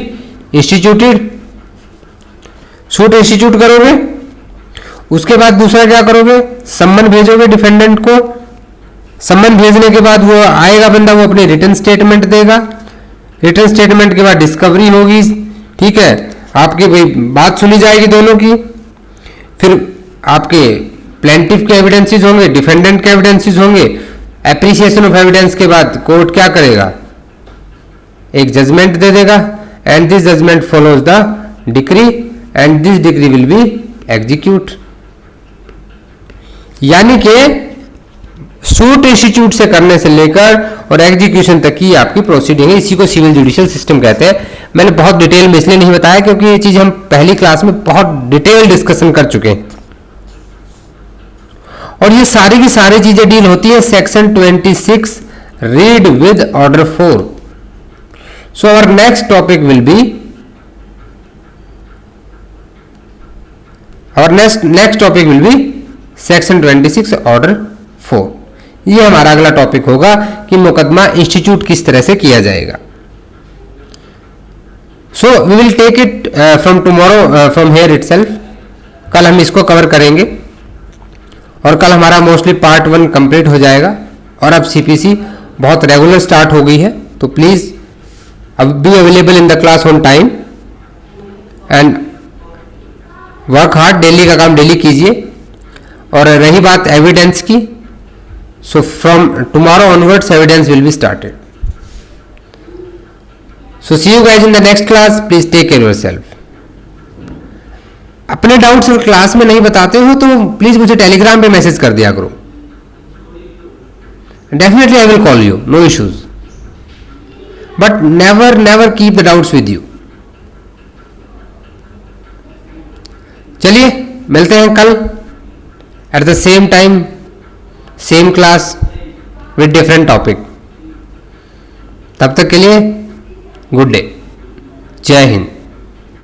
instituted, suit institute करोगे। उसके बाद दूसरा क्या करोगे? सम्मन भेजोगे डिफेंडेंट को। सम्मन भेजने के बाद वो आएगा बंदा, वो अपने रिटन स्टेटमेंट देगा। रिटन स्टेटमेंट के बाद डिस्कवरी होगी, ठीक है। आपकी भाई बात सुनी जाएगी दोनों की। फिर आपके प्लेंटिफ के एविडेंसेस होंगे, डिफेंडेंट के एविडेंसेस होंगे। एप्रिसिएशन ऑफ एविडेंस के बाद कोर्ट क्या करेगा? एक जजमेंट दे देगा, and this judgement follows the decree, and this decree will be execute. यानी कि सूट इंस्टीट्यूट से करने से लेकर और एग्जीक्यूशन तक की आपकी प्रोसीडिंग है। इसी को सिविल जुडिशियल सिस्टम कहते हैं। मैंने बहुत डिटेल में इसलिए नहीं बताया क्योंकि ये चीज हम पहली क्लास में बहुत डिटेल डिस्कशन कर चुके हैं, और ये सारी की सारी चीजें डील होती है section 26 read with order 4। So our next topic will be next topic will be section 26 order 4। ये हमारा अगला टॉपिक होगा कि मुकदमा इंस्टीट्यूट किस तरह से किया जाएगा। So we will take it from tomorrow from here itself. कल हम इसको कवर करेंगे, और कल हमारा मोस्टली पार्ट 1 कंप्लीट हो जाएगा। और अब सीपीसी बहुत रेगुलर स्टार्ट हो गई है, तो प्लीज अब be available in the class on time, and work hard, daily का काम डेली कीजिए। और रही बात एविडेंस की, so from tomorrow onwards evidence will be started. So see you guys in the next class, please take care yourself. अपने doubts अगर class में नहीं बताते हो तो प्लीज मुझे टेलीग्राम पे मैसेज कर दिया करो, definitely I will call you, no issues, but never keep the doubts with you. चलिए मिलते हैं कल at the same time, same class with different topic. तब तक के लिए गुड डे, जय हिंद।